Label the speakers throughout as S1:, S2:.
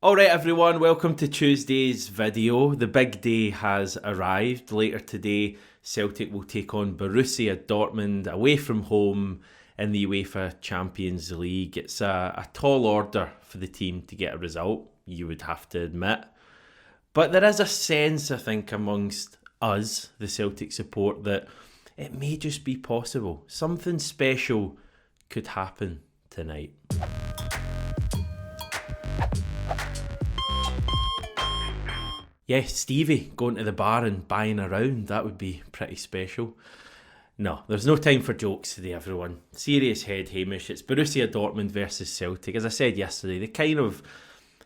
S1: Alright everyone, welcome to Tuesday's video. The big day has arrived. Later today, Celtic will take on Borussia Dortmund away from home in the UEFA Champions League. It's a tall order for the team to get a result, you would have to admit. But there is a sense, I think, amongst us, the Celtic support, that it may just be possible. Something special could happen tonight. Yeah, Stevie going to the bar and buying a round, that would be pretty special. No, there's no time for jokes today, everyone. Serious head, Hamish. It's Borussia Dortmund versus Celtic. As I said yesterday, the kind of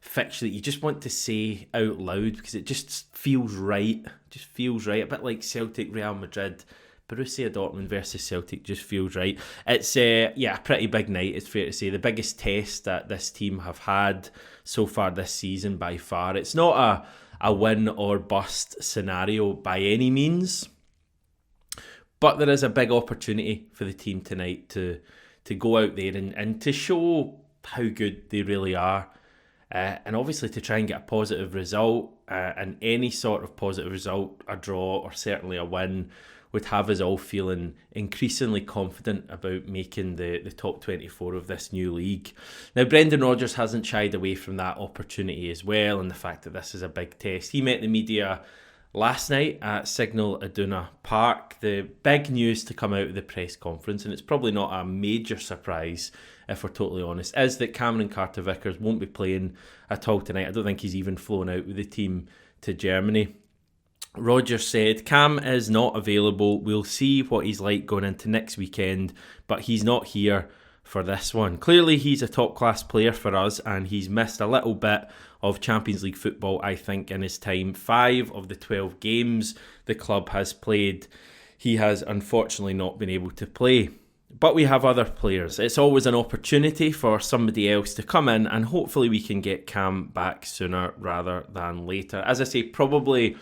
S1: fixture that you just want to say out loud because it just feels right. Just feels right. A bit like Celtic, Real Madrid. Borussia Dortmund versus Celtic just feels right. It's a pretty big night, it's fair to say. The biggest test that this team have had so far this season by far. It's not a win or bust scenario by any means, but there is a big opportunity for the team tonight to go out there and to show how good they really are, and obviously to try and get a positive result, and any sort of positive result, a draw or certainly a win, would have us all feeling increasingly confident about making the top 24 of this new league. Now, Brendan Rodgers hasn't shied away from that opportunity as well, and the fact that this is a big test. He met the media last night at Signal Iduna Park. The big news to come out of the press conference, and it's probably not a major surprise if we're totally honest, is that Cameron Carter-Vickers won't be playing at all tonight. I don't think he's even flown out with the team to Germany. Rodgers said, Cam is not available. We'll see what he's like going into next weekend, but he's not here for this one. Clearly, he's a top-class player for us, and he's missed a little bit of Champions League football, I think, in his time. 5 of the 12 games the club has played, he has unfortunately not been able to play. But we have other players. It's always an opportunity for somebody else to come in, and hopefully we can get Cam back sooner rather than later. As I say, probably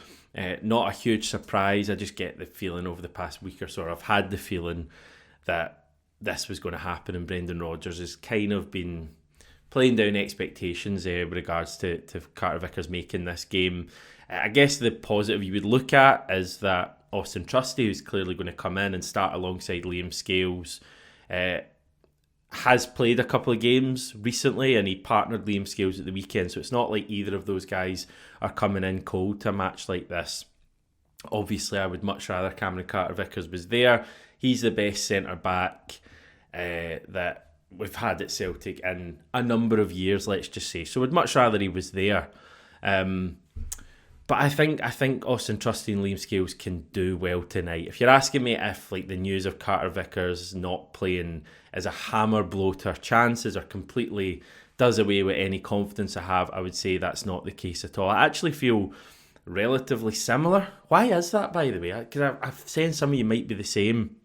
S1: not a huge surprise. I just get the feeling over the past week or so, or I've had the feeling that this was going to happen, and Brendan Rodgers has kind of been playing down expectations with regards to Carter-Vickers making this game. I guess the positive you would look at is that Austin Trusty, who's clearly going to come in and start alongside Liam Scales, has played a couple of games recently, and he partnered Liam Scales at the weekend, so it's not like either of those guys are coming in cold to a match like this. Obviously, I would much rather Cameron Carter-Vickers was there. He's the best centre-back that we've had at Celtic in a number of years, let's just say. So I'd much rather he was there. But I think Austin Trusty and Liam Scales can do well tonight. If you're asking me if like the news of Carter-Vickers not playing is a hammer blow to our chances or completely does away with any confidence I have, I would say that's not the case at all. I actually feel relatively similar. Why is that, by the way? Because I've sensed some of you might be the same.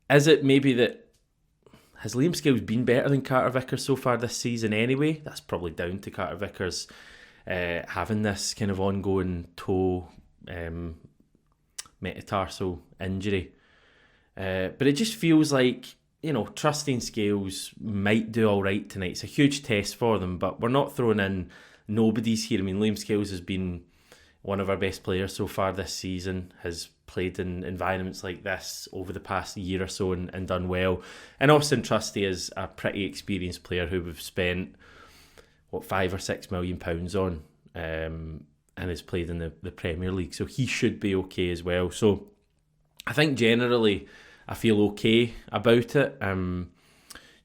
S1: Is it maybe that has Liam Scales been better than Carter-Vickers so far this season anyway? That's probably down to Carter-Vickers having this kind of ongoing toe metatarsal injury. But it just feels like, Trusty and Scales might do all right tonight. It's a huge test for them, but we're not throwing in nobodies here. I mean, Liam Scales has been one of our best players so far this season, has played in environments like this over the past year or so and done well. And Austin Trusty is a pretty experienced player who we've spent £5 or £6 million on, and has played in the Premier League, so he should be okay as well. So I think generally I feel okay about it.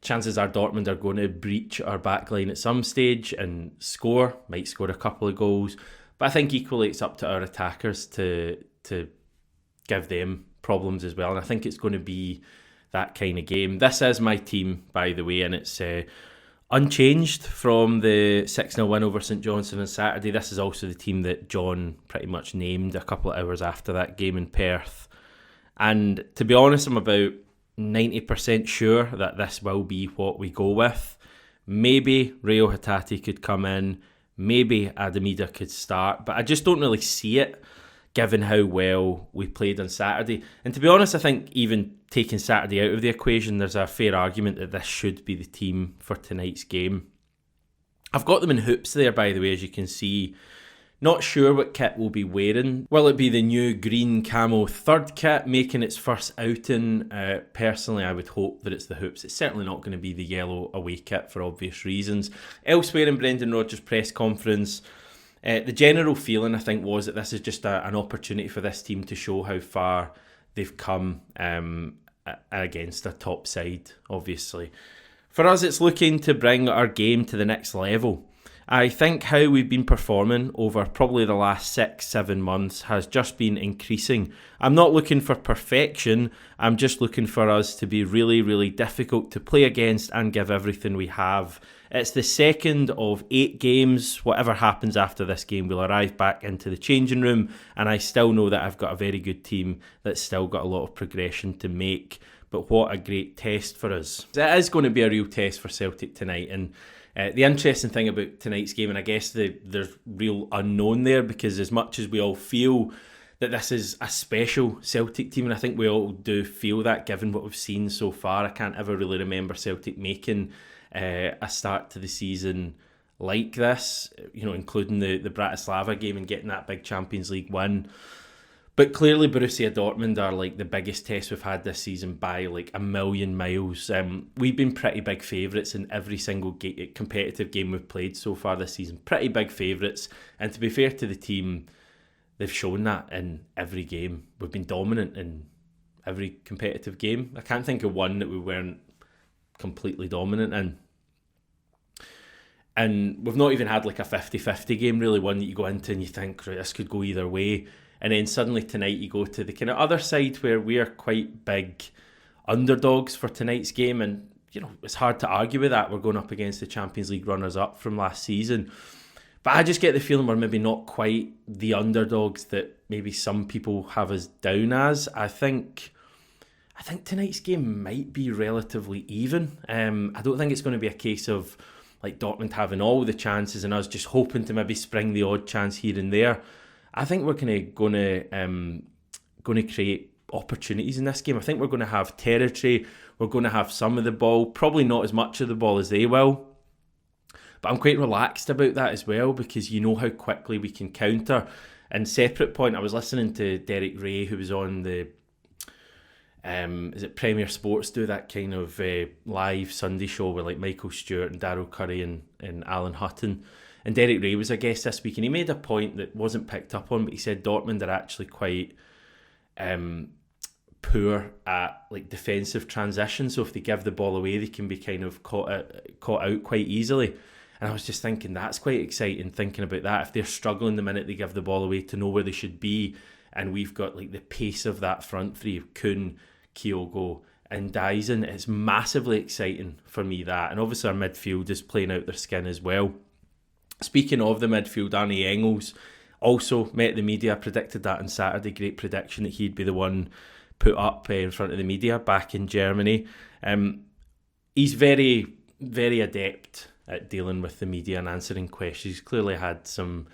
S1: Chances are Dortmund are going to breach our backline at some stage and might score a couple of goals, but I think equally it's up to our attackers to give them problems as well, and I think it's going to be that kind of game. This is my team, by the way, and it's unchanged from the 6-0 win over St Johnstone on Saturday. This is also the team that John pretty much named a couple of hours after that game in Perth. And to be honest, I'm about 90% sure that this will be what we go with. Maybe Rio Hatate could come in, maybe Adamida could start, but I just don't really see it given how well we played on Saturday. And to be honest, I think even taking Saturday out of the equation, there's a fair argument that this should be the team for tonight's game. I've got them in hoops there, by the way, as you can see. Not sure what kit we'll be wearing. Will it be the new green camo third kit making its first outing? Personally, I would hope that it's the hoops. It's certainly not going to be the yellow away kit for obvious reasons. Elsewhere in Brendan Rodgers' press conference, the general feeling, I think, was that this is just an opportunity for this team to show how far they've come against a top side, obviously. For us, it's looking to bring our game to the next level. I think how we've been performing over probably the last 6-7 months has just been increasing. I'm not looking for perfection, I'm just looking for us to be really, really difficult to play against and give everything we have. It's the second of 8 games. Whatever happens after this game, we'll arrive back into the changing room, and I still know that I've got a very good team that's still got a lot of progression to make. But what a great test for us. It is going to be a real test for Celtic tonight, and the interesting thing about tonight's game, and I guess there's real unknown there, because as much as we all feel that this is a special Celtic team, and I think we all do feel that given what we've seen so far, I can't ever really remember Celtic making a start to the season like this, including the Bratislava game and getting that big Champions League win. But clearly Borussia Dortmund are like the biggest test we've had this season by like a million miles. We've been pretty big favourites in every single competitive game we've played so far this season. Pretty big favourites. And to be fair to the team, they've shown that in every game. We've been dominant in every competitive game. I can't think of one that we weren't completely dominant in. And we've not even had like a 50-50 game, really, one that you go into and you think, right, this could go either way. And then suddenly tonight you go to the kind of other side where we are quite big underdogs for tonight's game. And, it's hard to argue with that. We're going up against the Champions League runners-up from last season. But I just get the feeling we're maybe not quite the underdogs that maybe some people have us down as. I think tonight's game might be relatively even. I don't think it's going to be a case of like Dortmund having all the chances and us just hoping to maybe spring the odd chance here and there. I think we're going to create opportunities in this game. I think we're going to have territory. We're going to have some of the ball, probably not as much of the ball as they will. But I'm quite relaxed about that as well, because you know how quickly we can counter. And separate point, I was listening to Derek Ray, who was on the Premier Sports, do that kind of live Sunday show with like Michael Stewart and Daryl Curry and Alan Hutton. And Derek Ray was a guest this week, and he made a point that wasn't picked up on, but he said Dortmund are actually quite poor at like defensive transition. So if they give the ball away, they can be kind of caught out quite easily. And I was just thinking that's quite exciting, thinking about that. If they're struggling the minute they give the ball away to know where they should be, and we've got like the pace of that front three of Kuhn, Kyogo and Dyson, it's massively exciting for me, that. And obviously our midfield is playing out their skin as well. Speaking of the midfield, Arnie Engels also met the media, predicted that on Saturday. Great prediction that he'd be the one put up in front of the media back in Germany. He's very, very adept at dealing with the media and answering questions. He's clearly had some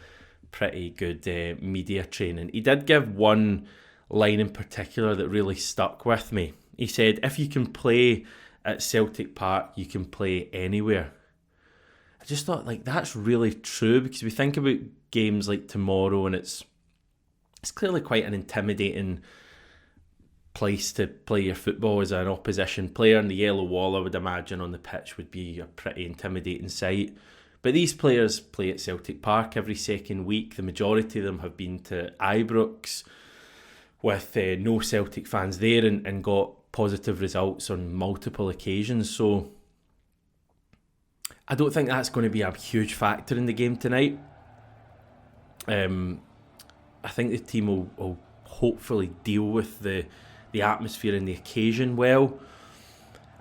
S1: pretty good media training. He did give one line in particular that really stuck with me. He said, if you can play at Celtic Park, you can play anywhere. I just thought, like, that's really true, because we think about games like tomorrow and it's clearly quite an intimidating place to play your football as an opposition player, and the yellow wall, I would imagine, on the pitch would be a pretty intimidating sight. But these players play at Celtic Park every second week. The majority of them have been to Ibrox with no Celtic fans there and got positive results on multiple occasions. So I don't think that's going to be a huge factor in the game tonight. I think the team will hopefully deal with the atmosphere and the occasion well.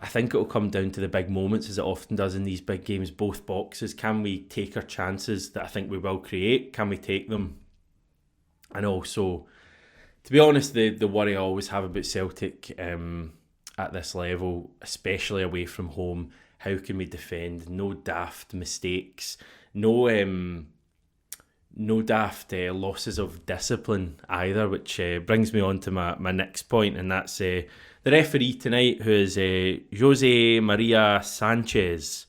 S1: I think it will come down to the big moments, as it often does in these big games, both boxes. Can we take our chances that I think we will create? Can we take them? And also, to be honest, the worry I always have about Celtic at this level, especially away from home, how can we defend? No daft mistakes, no daft losses of discipline either, which brings me on to my next point, and that's the referee tonight, who is Jose Maria Sanchez.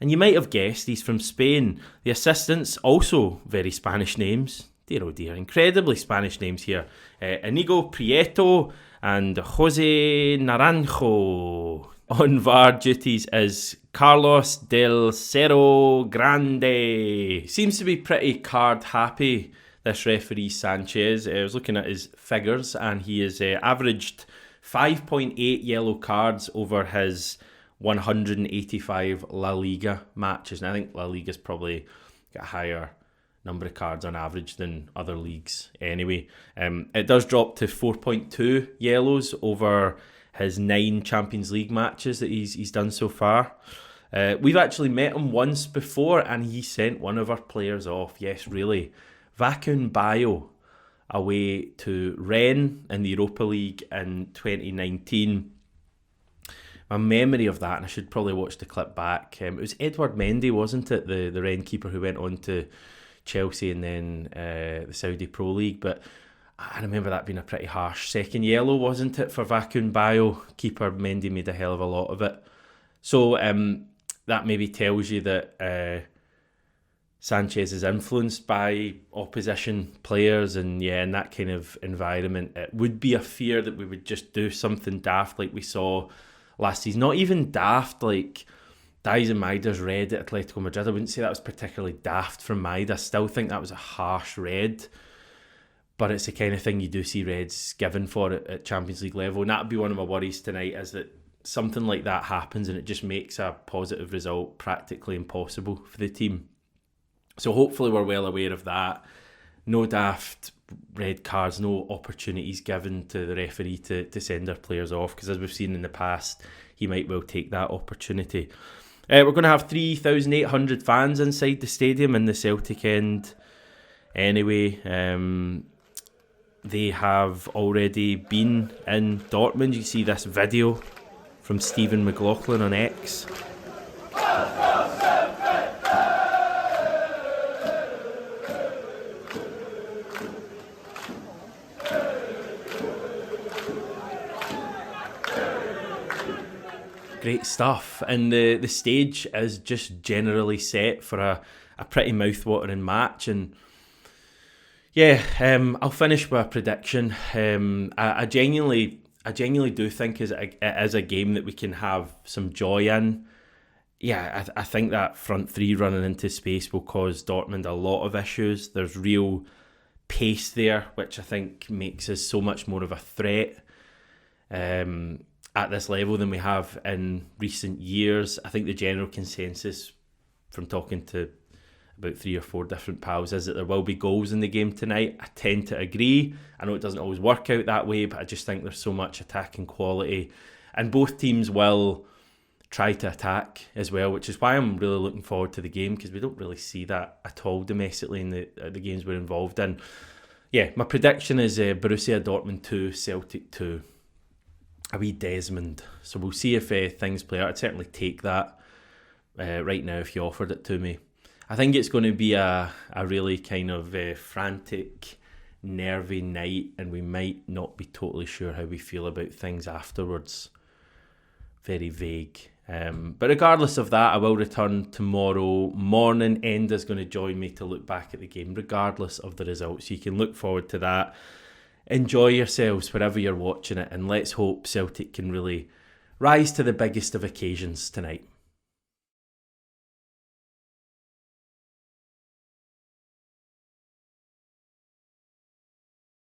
S1: And you might have guessed he's from Spain. The assistants, also very Spanish names. Dear oh dear, incredibly Spanish names here. Inigo Prieto and Jose Naranjo. On VAR duties is Carlos del Cerro Grande. Seems to be pretty card happy, this referee Sanchez. I was looking at his figures and he has averaged 5.8 yellow cards over his 185 La Liga matches. And I think La Liga's probably got a higher number of cards on average than other leagues anyway. It does drop to 4.2 yellows over his 9 Champions League matches that he's done so far. We've actually met him once before and he sent one of our players off. Yes, really. Vakun Bayo away to Rennes in the Europa League in 2019. My memory of that, and I should probably watch the clip back, it was Edward Mendy, wasn't it? The Rennes keeper who went on to Chelsea and then the Saudi Pro League. But I remember that being a pretty harsh second yellow, wasn't it, for Vakun Bayo? Keeper Mendy made a hell of a lot of it. So that maybe tells you that Sanchez is influenced by opposition players, and yeah, in that kind of environment, it would be a fear that we would just do something daft like we saw last season. Not even daft like Dies and Maida's red at Atletico Madrid. I wouldn't say that was particularly daft from Maida. I still think that was a harsh red, but it's the kind of thing you do see reds given for at Champions League level, and that would be one of my worries tonight, is that something like that happens and it just makes a positive result practically impossible for the team. So hopefully we're well aware of that. No daft red cards, no opportunities given to the referee to send our players off, because as we've seen in the past, he might well take that opportunity. We're going to have 3,800 fans inside the stadium in the Celtic end. Anyway, they have already been in Dortmund. You see this video from Stephen McLaughlin on X. Great stuff, and the stage is just generally set for a pretty mouth-watering match. And yeah, I'll finish with a prediction. I genuinely do think it is a game that we can have some joy in. Yeah, I think that front three running into space will cause Dortmund a lot of issues. There's real pace there, which I think makes us so much more of a threat at this level than we have in recent years. I think the general consensus from talking to about 3 or 4 different pals is that there will be goals in the game tonight. I tend to agree. I know it doesn't always work out that way, but I just think there's so much attacking quality, and both teams will try to attack as well, which is why I'm really looking forward to the game, because we don't really see that at all domestically in the games we're involved in. Yeah, my prediction is Borussia Dortmund 2, Celtic 2. A wee Desmond. So we'll see if things play out. I'd certainly take that right now if you offered it to me. I think it's going to be a really kind of frantic, nervy night, and we might not be totally sure how we feel about things afterwards. Very vague. But regardless of that, I will return tomorrow morning. Enda's going to join me to look back at the game, regardless of the results. So you can look forward to that. Enjoy yourselves wherever you're watching it, and let's hope Celtic can really rise to the biggest of occasions tonight.